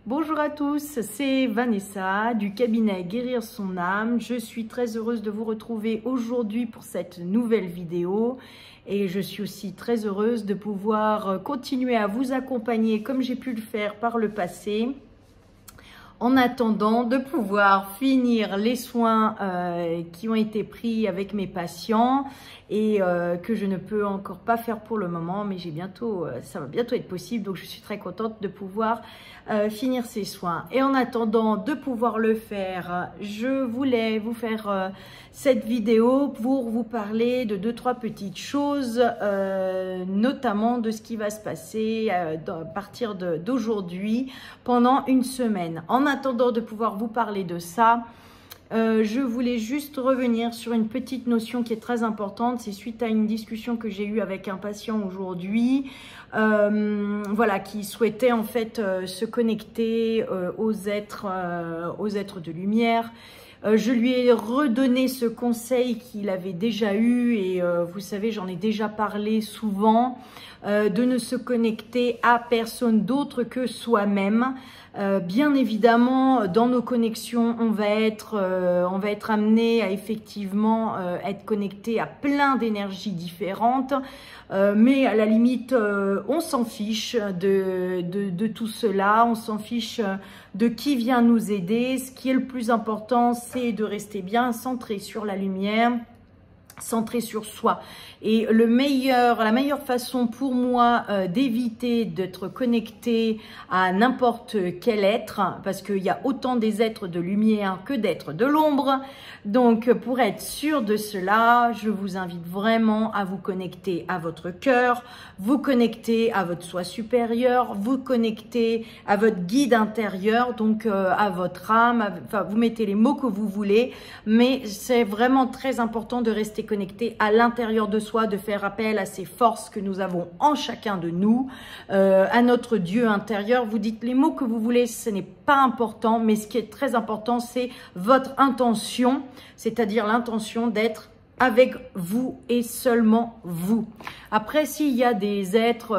Bonjour à tous, c'est Vanessa du cabinet Guérir son âme. Je suis très heureuse de vous retrouver aujourd'hui pour cette nouvelle vidéo et je suis aussi très heureuse de pouvoir continuer à vous accompagner comme j'ai pu le faire par le passé, en attendant de pouvoir finir les soins qui ont été pris avec mes patients et que je ne peux encore pas faire pour le moment, mais ça va bientôt être possible, donc je suis très contente de pouvoir finir ces soins. Et en attendant de pouvoir le faire, je voulais vous faire cette vidéo pour vous parler de 2-3 petites choses, notamment de ce qui va se passer à partir d'aujourd'hui pendant une semaine. En attendant de pouvoir vous parler de ça, je voulais juste revenir sur une petite notion qui est très importante. C'est suite à une discussion que j'ai eue avec un patient aujourd'hui, voilà, qui souhaitait en fait se connecter aux êtres de lumière. Je lui ai redonné ce conseil qu'il avait déjà eu et vous savez, j'en ai déjà parlé souvent, de ne se connecter à personne d'autre que soi-même. Bien évidemment, dans nos connexions, on va être amené à effectivement être connecté à plein d'énergies différentes, mais à la limite, on s'en fiche de tout cela, on s'en fiche de qui vient nous aider. Ce qui est le plus important, c'est de rester bien centré sur la lumière, centré sur soi. Et la meilleure façon pour moi d'éviter d'être connecté à n'importe quel être, parce qu'il y a autant des êtres de lumière que d'êtres de l'ombre, donc pour être sûr de cela, je vous invite vraiment à vous connecter à votre cœur, vous connecter à votre soi supérieur, vous connecter à votre guide intérieur, donc à votre âme, enfin vous mettez les mots que vous voulez, mais c'est vraiment très important de rester connecté à l'intérieur de soi, de faire appel à ces forces que nous avons en chacun de nous, à notre Dieu intérieur. Vous dites les mots que vous voulez, ce n'est pas important, mais ce qui est très important, c'est votre intention, c'est-à-dire l'intention d'être avec vous et seulement vous. Après, s'il y a des êtres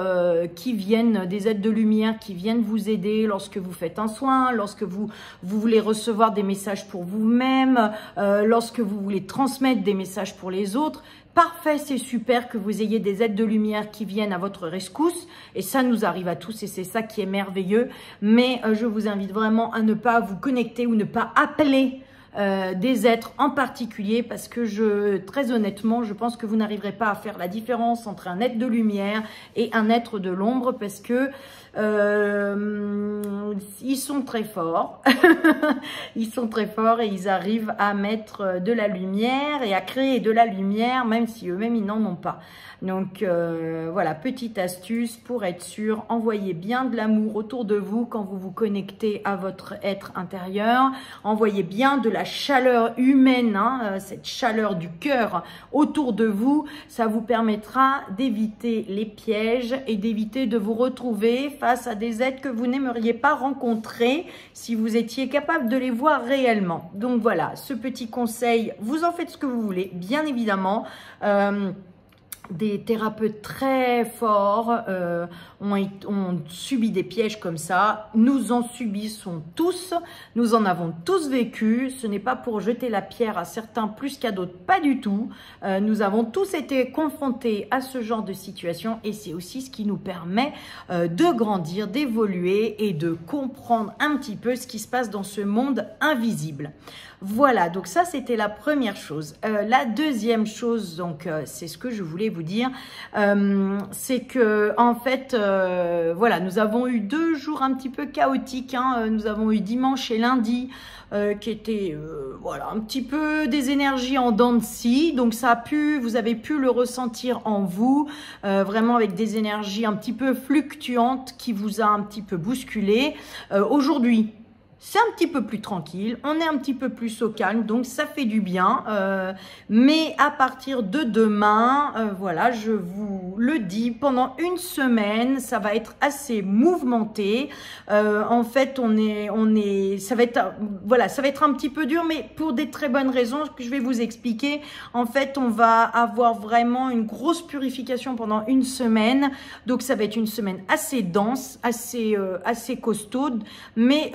des êtres de lumière qui viennent vous aider lorsque vous faites un soin, lorsque vous voulez recevoir des messages pour vous-même, lorsque vous voulez transmettre des messages pour les autres, parfait, c'est super que vous ayez des êtres de lumière qui viennent à votre rescousse, et ça nous arrive à tous et c'est ça qui est merveilleux, mais je vous invite vraiment à ne pas vous connecter ou ne pas appeler des êtres en particulier, parce que très honnêtement, je pense que vous n'arriverez pas à faire la différence entre un être de lumière et un être de l'ombre, parce que ils sont très forts, ils sont très forts et ils arrivent à mettre de la lumière et à créer de la lumière, même si eux-mêmes ils n'en ont pas. Donc voilà, petite astuce pour être sûr, envoyez bien de l'amour autour de vous quand vous vous connectez à votre être intérieur, envoyez bien de la chaleur humaine, hein, cette chaleur du cœur autour de vous, ça vous permettra d'éviter les pièges et d'éviter de vous retrouver face à des êtres que vous n'aimeriez pas rencontrer si vous étiez capable de les voir réellement. Donc voilà, ce petit conseil, vous en faites ce que vous voulez, bien évidemment. Des thérapeutes très forts ont subi des pièges comme ça. Nous en subissons tous. Nous en avons tous vécu. Ce n'est pas pour jeter la pierre à certains plus qu'à d'autres. Pas du tout. Nous avons tous été confrontés à ce genre de situation. Et c'est aussi ce qui nous permet de grandir, d'évoluer et de comprendre un petit peu ce qui se passe dans ce monde invisible. Voilà, donc ça c'était la première chose. La deuxième chose, donc c'est ce que je voulais vous dire, c'est que en fait, voilà, nous avons eu 2 jours un petit peu chaotiques, hein. Nous avons eu dimanche et lundi qui étaient voilà, un petit peu des énergies en dents de scie, donc vous avez pu le ressentir en vous, vraiment avec des énergies un petit peu fluctuantes qui vous a un petit peu bousculé. Aujourd'hui, c'est un petit peu plus tranquille, on est un petit peu plus au calme, donc ça fait du bien. Mais à partir de demain, voilà, je vous le dis, pendant une semaine, ça va être assez mouvementé. En fait, ça va être, voilà, ça va être un petit peu dur, mais pour des très bonnes raisons que je vais vous expliquer. En fait, on va avoir vraiment une grosse purification pendant une semaine, donc ça va être une semaine assez dense, assez costaude, mais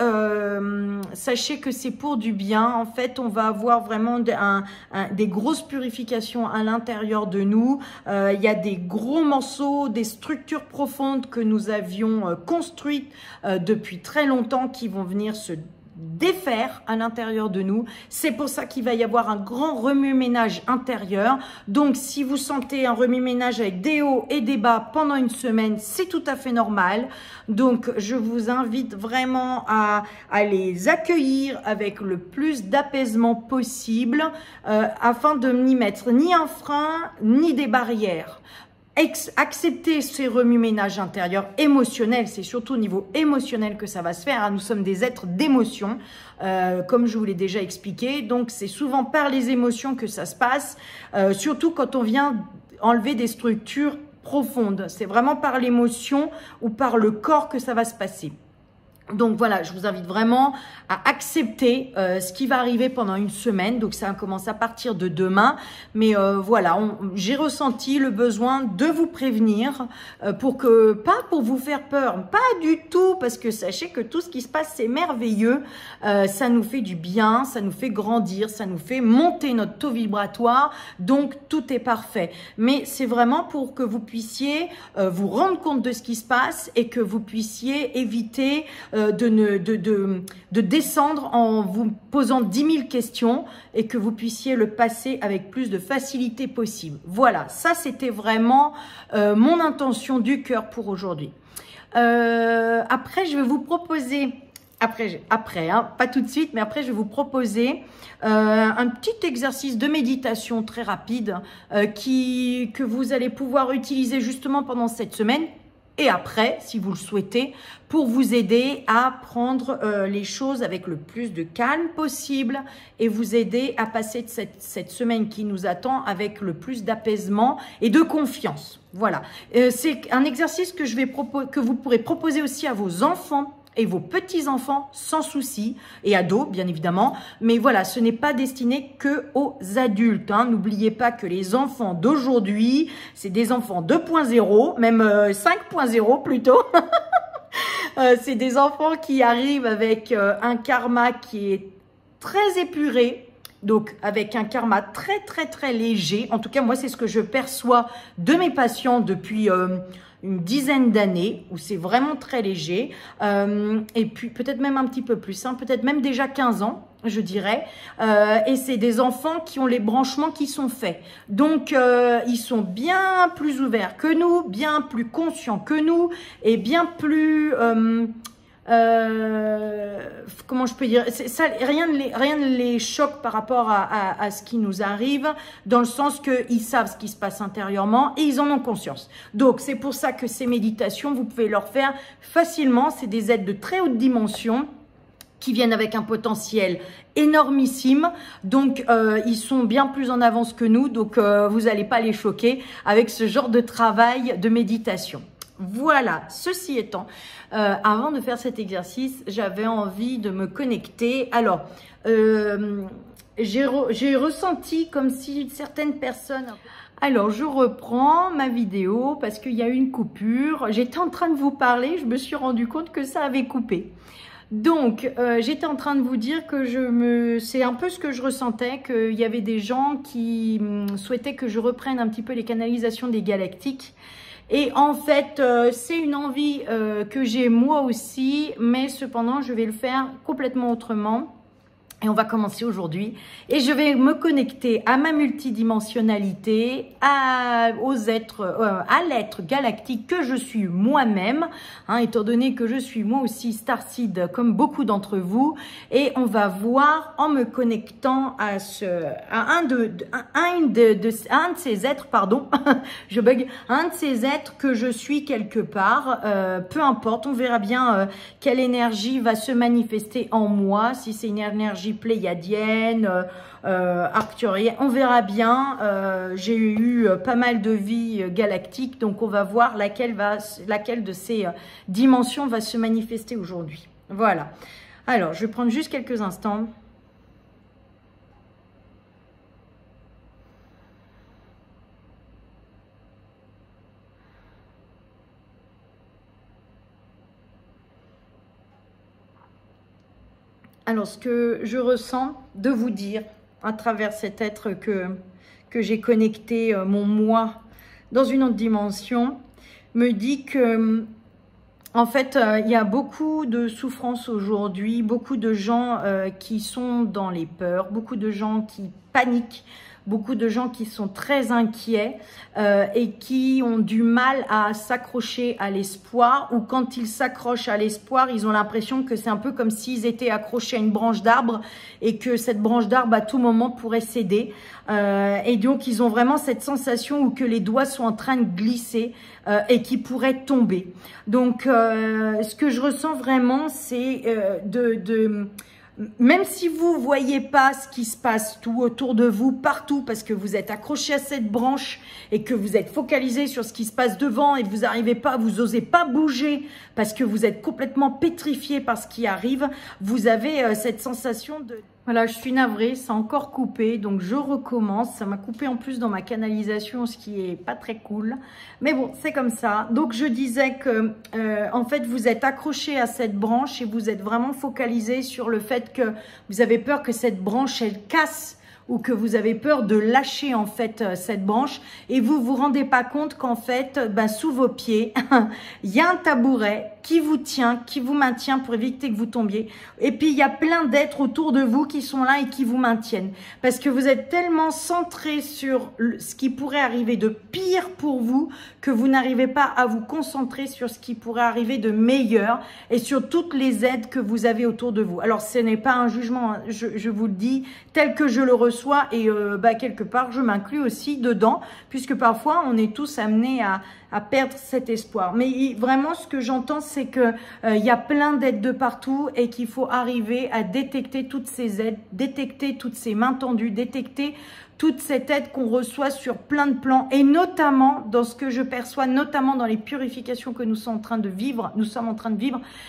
sachez que c'est pour du bien. En fait, on va avoir vraiment des grosses purifications à l'intérieur de nous. Il y a des gros morceaux, des structures profondes que nous avions construites depuis très longtemps qui vont venir se défaire à l'intérieur de nous. C'est pour ça qu'il va y avoir un grand remue-ménage intérieur. Donc, si vous sentez un remue-ménage avec des hauts et des bas pendant une semaine, c'est tout à fait normal. Donc, je vous invite vraiment à les accueillir avec le plus d'apaisement possible afin de n'y mettre ni un frein, ni des barrières. Accepter ces remue-ménages intérieurs émotionnels, c'est surtout au niveau émotionnel que ça va se faire. Nous sommes des êtres d'émotion, comme je vous l'ai déjà expliqué. Donc, c'est souvent par les émotions que ça se passe, surtout quand on vient enlever des structures profondes. C'est vraiment par l'émotion ou par le corps que ça va se passer. Donc voilà, je vous invite vraiment à accepter ce qui va arriver pendant une semaine. Donc ça commence à partir de demain. Mais voilà, j'ai ressenti le besoin de vous prévenir pas pour vous faire peur, pas du tout, parce que sachez que tout ce qui se passe, c'est merveilleux. Ça nous fait du bien, ça nous fait grandir, ça nous fait monter notre taux vibratoire. Donc tout est parfait. Mais c'est vraiment pour que vous puissiez vous rendre compte de ce qui se passe et que vous puissiez éviter de descendre en vous posant 10 000 questions et que vous puissiez le passer avec plus de facilité possible. Voilà, ça c'était vraiment mon intention du cœur pour aujourd'hui. Après, je vais vous proposer, pas tout de suite, mais après je vais vous proposer un petit exercice de méditation très rapide que vous allez pouvoir utiliser justement pendant cette semaine. Et après, si vous le souhaitez, pour vous aider à prendre les choses avec le plus de calme possible et vous aider à passer cette semaine qui nous attend avec le plus d'apaisement et de confiance. Voilà, c'est un exercice que vous pourrez proposer aussi à vos enfants et vos petits-enfants sans souci, et ados bien évidemment, mais voilà, ce n'est pas destiné que aux adultes. N'oubliez pas que les enfants d'aujourd'hui, c'est des enfants 2.0, même 5.0 plutôt. C'est des enfants qui arrivent avec un karma qui est très épuré, donc avec un karma très très très léger. En tout cas, moi c'est ce que je perçois de mes patients depuis une dizaine d'années, où c'est vraiment très léger, et puis peut-être même un petit peu plus, peut-être même déjà 15 ans, je dirais, et c'est des enfants qui ont les branchements qui sont faits, donc ils sont bien plus ouverts que nous, bien plus conscients que nous, et bien plus... comment je peux dire, ça, rien ne les choque par rapport à ce qui nous arrive, dans le sens qu'ils savent ce qui se passe intérieurement et ils en ont conscience. Donc c'est pour ça que ces méditations, vous pouvez leur faire facilement. C'est des êtres de très haute dimension qui viennent avec un potentiel énormissime, donc ils sont bien plus en avance que nous, donc vous n'allez pas les choquer avec ce genre de travail de méditation. Voilà, ceci étant, avant de faire cet exercice, j'avais envie de me connecter. Alors, j'ai ressenti comme si certaines personnes... Alors, je reprends ma vidéo parce qu'il y a eu une coupure. J'étais en train de vous parler, je me suis rendu compte que ça avait coupé. Donc, j'étais en train de vous dire que c'est un peu ce que je ressentais, qu'il y avait des gens qui souhaitaient que je reprenne un petit peu les canalisations des galactiques. Et en fait, c'est une envie que j'ai moi aussi, mais cependant, je vais le faire complètement autrement. Et on va commencer aujourd'hui et je vais me connecter à ma multidimensionnalité, à l'être galactique que je suis moi-même, étant donné que je suis moi aussi Starseed comme beaucoup d'entre vous. Et on va voir en me connectant à un de ces êtres, pardon, je bug, un de ces êtres que je suis quelque part, peu importe, on verra bien quelle énergie va se manifester en moi, si c'est une énergie pléiadienne, arcturienne, on verra bien. J'ai eu pas mal de vies galactiques, donc on va voir laquelle de ces dimensions va se manifester aujourd'hui. Voilà. Alors, je vais prendre juste quelques instants. Alors, ce que je ressens de vous dire à travers cet être que j'ai connecté, mon moi, dans une autre dimension, me dit que, en fait, il y a beaucoup de souffrance aujourd'hui, beaucoup de gens qui sont dans les peurs, beaucoup de gens qui paniquent, beaucoup de gens qui sont très inquiets et qui ont du mal à s'accrocher à l'espoir, ou quand ils s'accrochent à l'espoir, ils ont l'impression que c'est un peu comme s'ils étaient accrochés à une branche d'arbre et que cette branche d'arbre à tout moment pourrait céder. Et donc ils ont vraiment cette sensation où que les doigts sont en train de glisser et qui pourraient tomber. Donc ce que je ressens vraiment, c'est même si vous voyez pas ce qui se passe tout autour de vous, partout, parce que vous êtes accroché à cette branche et que vous êtes focalisé sur ce qui se passe devant et vous n'arrivez pas, vous osez pas bouger parce que vous êtes complètement pétrifié par ce qui arrive, vous avez cette sensation de... Voilà, je suis navrée, ça a encore coupé, donc je recommence. Ça m'a coupé en plus dans ma canalisation, ce qui est pas très cool. Mais bon, c'est comme ça. Donc je disais que, en fait, vous êtes accroché à cette branche et vous êtes vraiment focalisé sur le fait que vous avez peur que cette branche, elle casse, ou que vous avez peur de lâcher en fait cette branche et vous vous rendez pas compte qu'en fait, sous vos pieds, il y a un tabouret qui vous tient, qui vous maintient pour éviter que vous tombiez. Et puis, il y a plein d'êtres autour de vous qui sont là et qui vous maintiennent. Parce que vous êtes tellement centré sur ce qui pourrait arriver de pire pour vous que vous n'arrivez pas à vous concentrer sur ce qui pourrait arriver de meilleur et sur toutes les aides que vous avez autour de vous. Alors, ce n'est pas un jugement, hein. Je vous le dis tel que je le reçois et quelque part, je m'inclus aussi dedans puisque parfois, on est tous amenés à perdre cet espoir. Mais vraiment, ce que j'entends, c'est que il y a plein d'aides de partout et qu'il faut arriver à détecter toutes ces aides, détecter toutes ces mains tendues, détecter toute cette aide qu'on reçoit sur plein de plans et notamment dans ce que je perçois, notamment dans les purifications que nous sommes en train de vivre.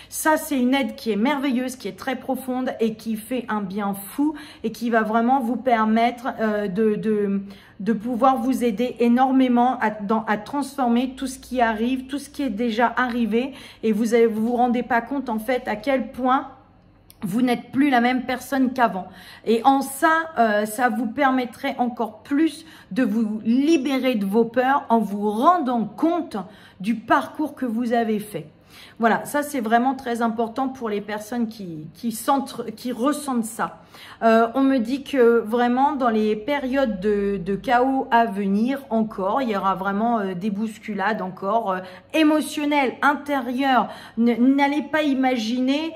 Ça, c'est une aide qui est merveilleuse, qui est très profonde et qui fait un bien fou et qui va vraiment vous permettre de pouvoir vous aider énormément à transformer tout ce qui arrive, tout ce qui est déjà arrivé et vous rendez pas compte en fait à quel point vous n'êtes plus la même personne qu'avant. Et en ça, ça vous permettrait encore plus de vous libérer de vos peurs en vous rendant compte du parcours que vous avez fait. Voilà, ça c'est vraiment très important pour les personnes qui ressentent ça. On me dit que vraiment dans les périodes de chaos à venir encore, il y aura vraiment des bousculades encore émotionnelles, intérieures. N'allez pas imaginer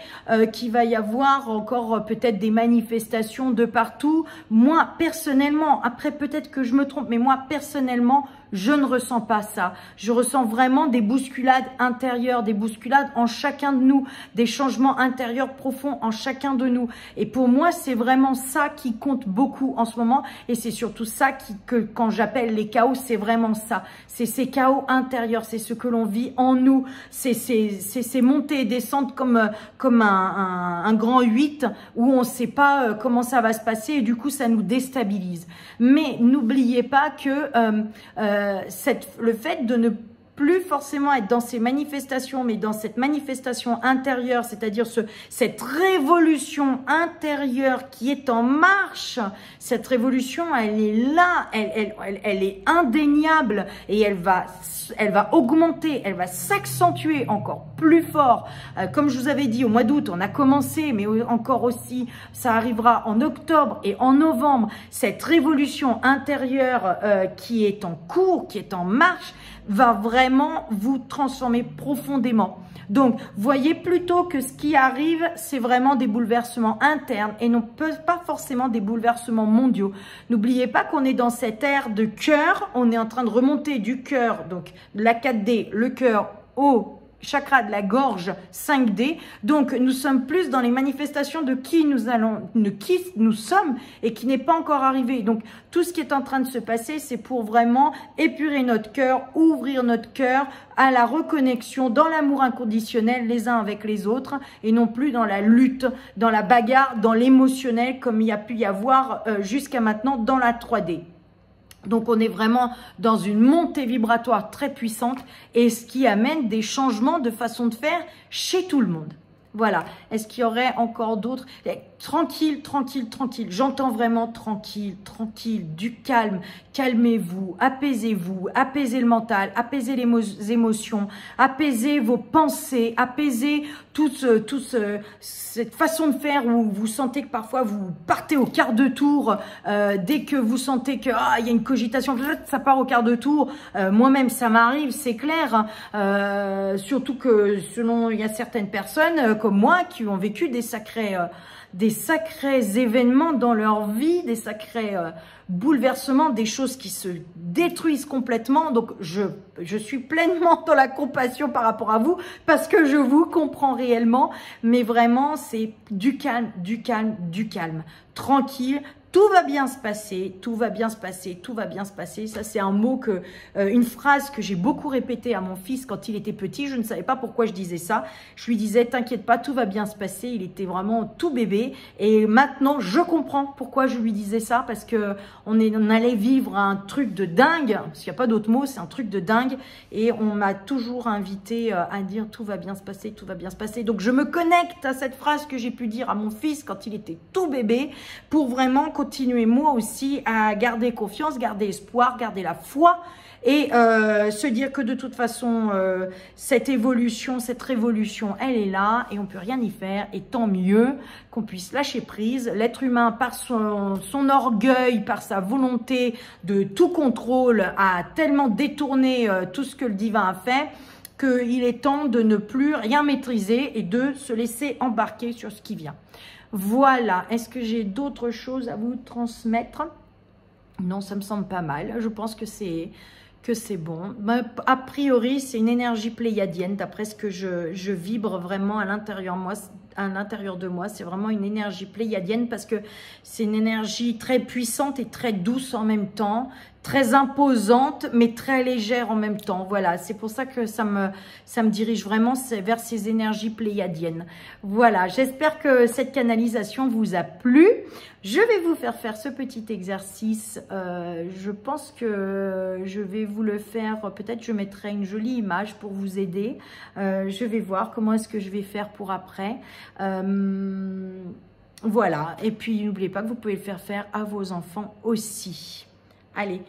qu'il va y avoir encore peut-être des manifestations de partout. Moi personnellement, après peut-être que je me trompe, mais moi personnellement, je ne ressens pas ça. Je ressens vraiment des bousculades intérieures, des bousculades en chacun de nous, des changements intérieurs profonds en chacun de nous. Et pour moi, c'est vraiment ça qui compte beaucoup en ce moment. Et c'est surtout ça que quand j'appelle les chaos, c'est vraiment ça. C'est ces chaos intérieurs, c'est ce que l'on vit en nous. C'est ces montées et descentes comme un grand 8 où on ne sait pas comment ça va se passer et du coup, ça nous déstabilise. Mais n'oubliez pas que le fait de ne plus forcément être dans ces manifestations, mais dans cette manifestation intérieure, c'est-à-dire cette révolution intérieure qui est en marche. Cette révolution, elle est là, elle est indéniable et elle va augmenter, elle va s'accentuer encore plus fort. Comme je vous avais dit, au mois d'août, on a commencé, mais encore aussi, ça arrivera en octobre et en novembre. Cette révolution intérieure qui est en cours, qui est en marche, va vraiment vous transformer profondément. Donc, voyez plutôt que ce qui arrive, c'est vraiment des bouleversements internes et non pas forcément des bouleversements mondiaux. N'oubliez pas qu'on est dans cette ère de cœur, on est en train de remonter du cœur, donc la 4D, le cœur au chakra de la gorge 5D. Donc, nous sommes plus dans les manifestations de qui nous sommes et qui n'est pas encore arrivé. Donc, tout ce qui est en train de se passer, c'est pour vraiment épurer notre cœur, ouvrir notre cœur à la reconnexion dans l'amour inconditionnel les uns avec les autres et non plus dans la lutte, dans la bagarre, dans l'émotionnel comme il y a pu y avoir jusqu'à maintenant dans la 3D. Donc, on est vraiment dans une montée vibratoire très puissante et ce qui amène des changements de façon de faire chez tout le monde. Voilà. Est-ce qu'il y aurait encore d'autres? Tranquille, tranquille, tranquille. J'entends vraiment tranquille, tranquille, du calme. Calmez-vous, apaisez le mental, apaisez les émotions, apaisez vos pensées, apaisez cette façon de faire où vous sentez que parfois vous partez au quart de tour dès que vous sentez que il y a une cogitation, ça part au quart de tour. Moi-même, ça m'arrive, c'est clair. Surtout que selon il y a certaines personnes comme moi qui ont vécu des sacrés événements dans leur vie, des sacrés bouleversements, des choses qui se détruisent complètement. Donc, je suis pleinement dans la compassion par rapport à vous parce que je vous comprends réellement. Mais vraiment, c'est du calme, du calme, du calme. Tranquille. Tout va bien se passer, tout va bien se passer, tout va bien se passer. Ça, c'est un mot une phrase que j'ai beaucoup répétée à mon fils quand il était petit. Je ne savais pas pourquoi je disais ça. Je lui disais, t'inquiète pas, tout va bien se passer. Il était vraiment tout bébé. Et maintenant, je comprends pourquoi je lui disais ça. Parce que on allait vivre un truc de dingue. Parce qu'il n'y a pas d'autre mot, c'est un truc de dingue. Et on m'a toujours invité à dire, tout va bien se passer, tout va bien se passer. Donc, je me connecte à cette phrase que j'ai pu dire à mon fils quand il était tout bébé pour vraiment continuer moi aussi à garder confiance, garder espoir, garder la foi et se dire que de toute façon, cette évolution, cette révolution, elle est là et on peut rien y faire. Et tant mieux qu'on puisse lâcher prise. L'être humain, par son orgueil, par sa volonté de tout contrôle, a tellement détourné tout ce que le divin a fait qu'il est temps de ne plus rien maîtriser et de se laisser embarquer sur ce qui vient. Voilà, est-ce que j'ai d'autres choses à vous transmettre? Non, ça me semble pas mal. Je pense que c'est bon. Ben, a priori, c'est une énergie pléiadienne, d'après ce que je vibre vraiment à l'intérieur de moi. C'est vraiment une énergie pléiadienne parce que c'est une énergie très puissante et très douce en même temps, très imposante, mais très légère en même temps. Voilà, c'est pour ça que ça me dirige vraiment vers ces énergies pléiadiennes. Voilà, j'espère que cette canalisation vous a plu. Je vais vous faire ce petit exercice. Je pense que je vais vous le faire. Peut-être je mettrai une jolie image pour vous aider. Je vais voir comment est-ce que je vais faire pour après. Voilà, et puis n'oubliez pas que vous pouvez le faire à vos enfants aussi. Allez,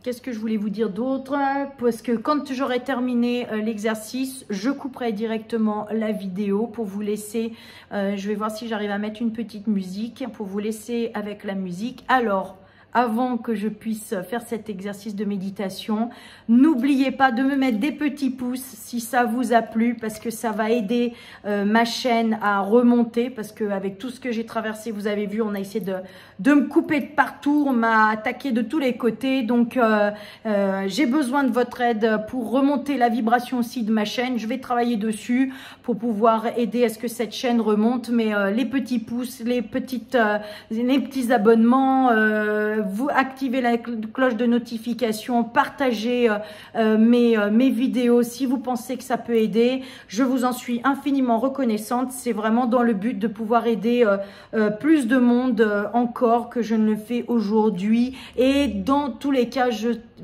qu'est-ce que je voulais vous dire d'autre? Parce que quand j'aurai terminé l'exercice, je couperai directement la vidéo pour vous laisser, je vais voir si j'arrive à mettre une petite musique pour vous laisser avec la musique. Alors, avant que je puisse faire cet exercice de méditation, n'oubliez pas de me mettre des petits pouces si ça vous a plu parce que ça va aider ma chaîne à remonter parce qu'avec tout ce que j'ai traversé, vous avez vu, on a essayé de me couper de partout, on m'a attaqué de tous les côtés. Donc, j'ai besoin de votre aide pour remonter la vibration aussi de ma chaîne. Je vais travailler dessus pour pouvoir aider à ce que cette chaîne remonte. Mais les petits pouces, les petits abonnements, vous activez la cloche de notification, partagez mes vidéos si vous pensez que ça peut aider. Je vous en suis infiniment reconnaissante. C'est vraiment dans le but de pouvoir aider plus de monde encore que je ne le fais aujourd'hui. Et dans tous les cas,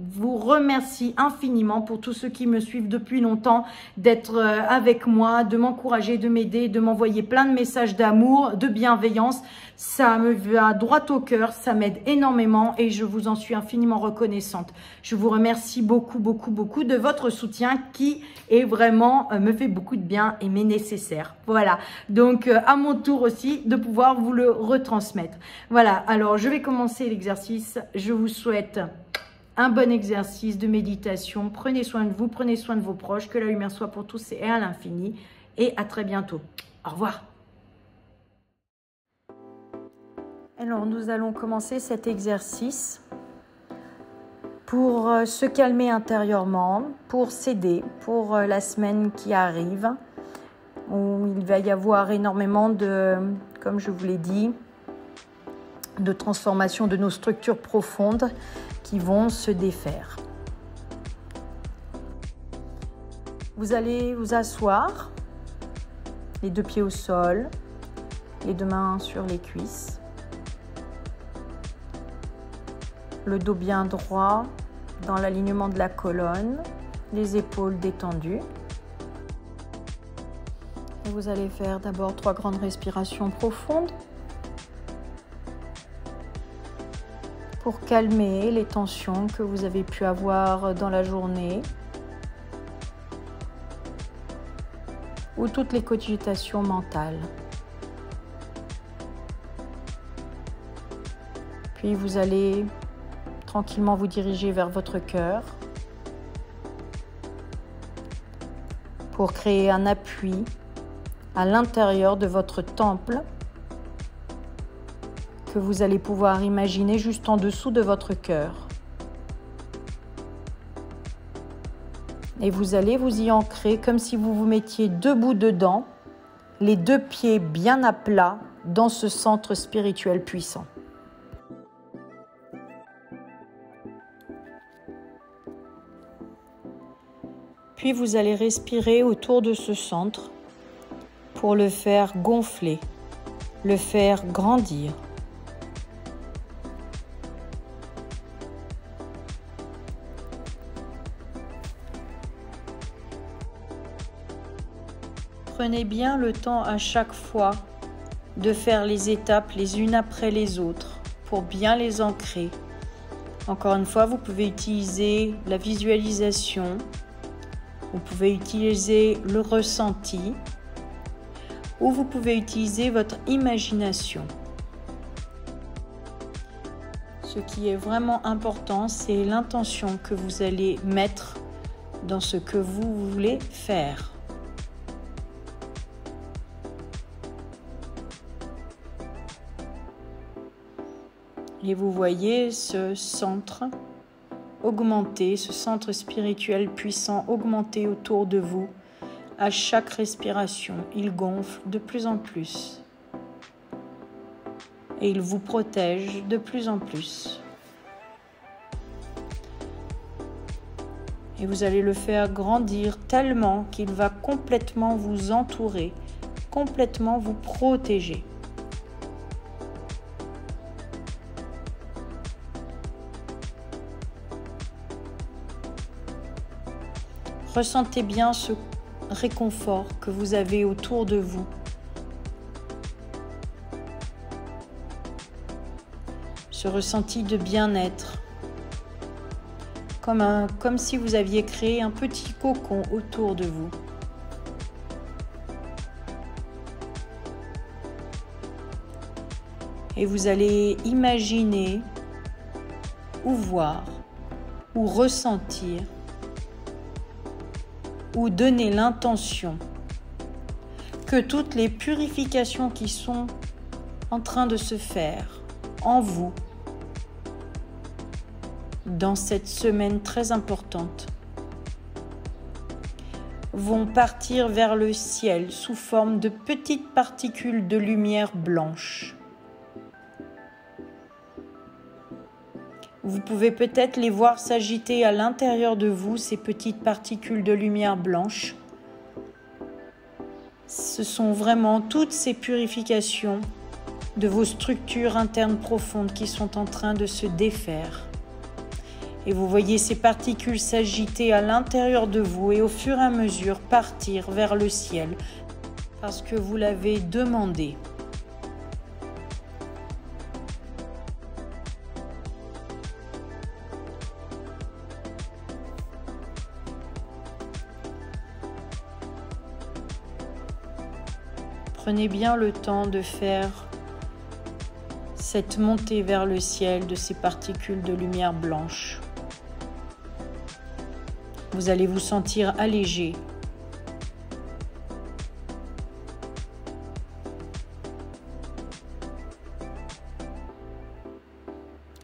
vous remercie infiniment pour tous ceux qui me suivent depuis longtemps, d'être avec moi, de m'encourager, de m'aider, de m'envoyer plein de messages d'amour, de bienveillance. Ça me va droit au cœur, ça m'aide énormément et je vous en suis infiniment reconnaissante. Je vous remercie beaucoup, beaucoup, beaucoup de votre soutien qui est vraiment, me fait beaucoup de bien et m'est nécessaire. Voilà, donc à mon tour aussi de pouvoir vous le retransmettre. Voilà, alors je vais commencer l'exercice. Je vous souhaite un bon exercice de méditation. Prenez soin de vous, prenez soin de vos proches, que la lumière soit pour tous et à l'infini. Et à très bientôt. Au revoir. Alors, nous allons commencer cet exercice pour se calmer intérieurement, pour s'aider pour la semaine qui arrive, où il va y avoir énormément de, comme je vous l'ai dit, de transformation de nos structures profondes qui vont se défaire. Vous allez vous asseoir, les deux pieds au sol, les deux mains sur les cuisses. Le dos bien droit dans l'alignement de la colonne, les épaules détendues. Et vous allez faire d'abord 3 grandes respirations profondes pour calmer les tensions que vous avez pu avoir dans la journée ou toutes les cogitations mentales. Puis vous allez tranquillement vous diriger vers votre cœur pour créer un appui à l'intérieur de votre temple que vous allez pouvoir imaginer juste en dessous de votre cœur. Et vous allez vous y ancrer comme si vous vous mettiez debout dedans, les deux pieds bien à plat dans ce centre spirituel puissant. Puis vous allez respirer autour de ce centre pour le faire gonfler, le faire grandir. Prenez bien le temps à chaque fois de faire les étapes les unes après les autres pour bien les ancrer. Encore une fois, vous pouvez utiliser la visualisation. Vous pouvez utiliser le ressenti ou vous pouvez utiliser votre imagination. Ce qui est vraiment important, c'est l'intention que vous allez mettre dans ce que vous voulez faire. Et vous voyez ce centre augmenter, ce centre spirituel puissant augmenter autour de vous. À chaque respiration, il gonfle de plus en plus. Et il vous protège de plus en plus. Et vous allez le faire grandir tellement qu'il va complètement vous entourer, complètement vous protéger. Ressentez bien ce réconfort que vous avez autour de vous. Ce ressenti de bien-être. Comme si vous aviez créé un petit cocon autour de vous. Et vous allez imaginer ou voir ou ressentir ou donner l'intention que toutes les purifications qui sont en train de se faire en vous dans cette semaine très importante vont partir vers le ciel sous forme de petites particules de lumière blanche. Vous pouvez peut-être les voir s'agiter à l'intérieur de vous, ces petites particules de lumière blanche. Ce sont vraiment toutes ces purifications de vos structures internes profondes qui sont en train de se défaire. Et vous voyez ces particules s'agiter à l'intérieur de vous et au fur et à mesure partir vers le ciel parce que vous l'avez demandé. Prenez bien le temps de faire cette montée vers le ciel de ces particules de lumière blanche. Vous allez vous sentir allégé.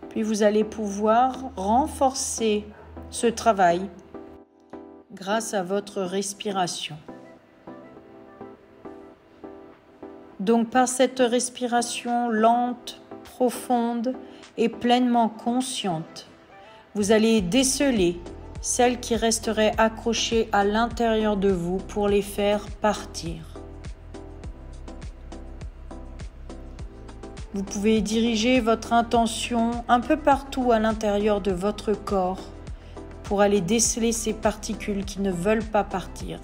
Puis vous allez pouvoir renforcer ce travail grâce à votre respiration. Donc par cette respiration lente, profonde et pleinement consciente, vous allez déceler celles qui resteraient accrochées à l'intérieur de vous pour les faire partir. Vous pouvez diriger votre intention un peu partout à l'intérieur de votre corps pour aller déceler ces particules qui ne veulent pas partir.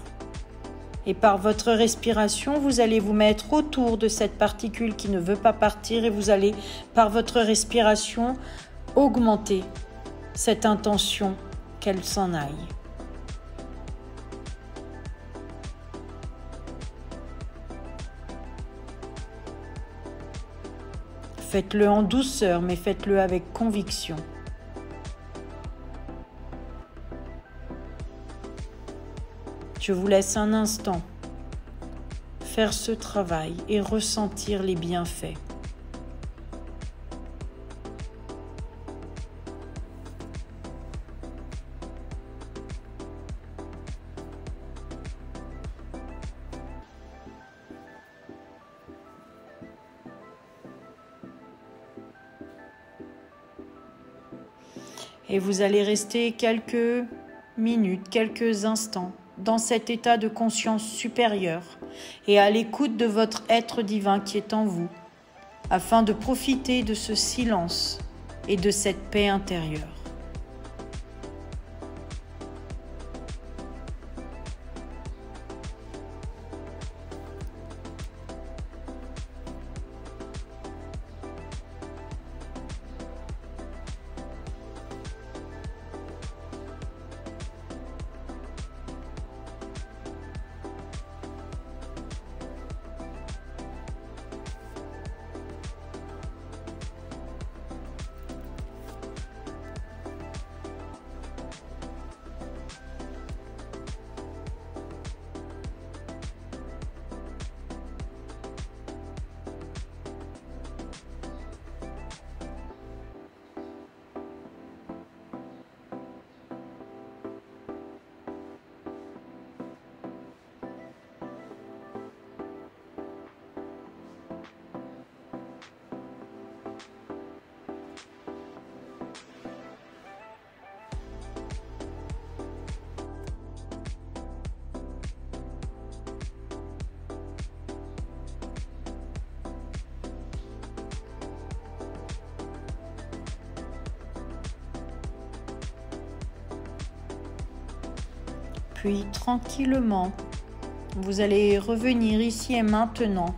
Et par votre respiration, vous allez vous mettre autour de cette particule qui ne veut pas partir et vous allez, par votre respiration, augmenter cette intention qu'elle s'en aille. Faites-le en douceur, mais faites-le avec conviction. Je vous laisse un instant faire ce travail et ressentir les bienfaits. Et vous allez rester quelques minutes, quelques instants dans cet état de conscience supérieure et à l'écoute de votre être divin qui est en vous, afin de profiter de ce silence et de cette paix intérieure. Puis tranquillement, vous allez revenir ici et maintenant,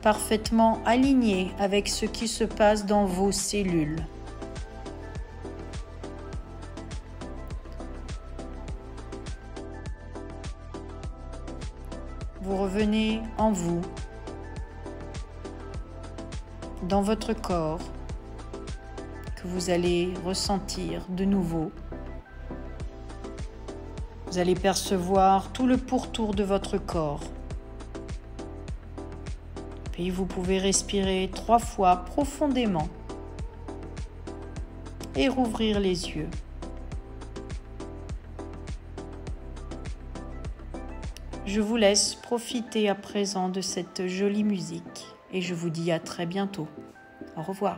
parfaitement aligné avec ce qui se passe dans vos cellules. Vous revenez en vous, dans votre corps, que vous allez ressentir de nouveau. Vous allez percevoir tout le pourtour de votre corps. Puis vous pouvez respirer 3 fois profondément et rouvrir les yeux. Je vous laisse profiter à présent de cette jolie musique et je vous dis à très bientôt. Au revoir.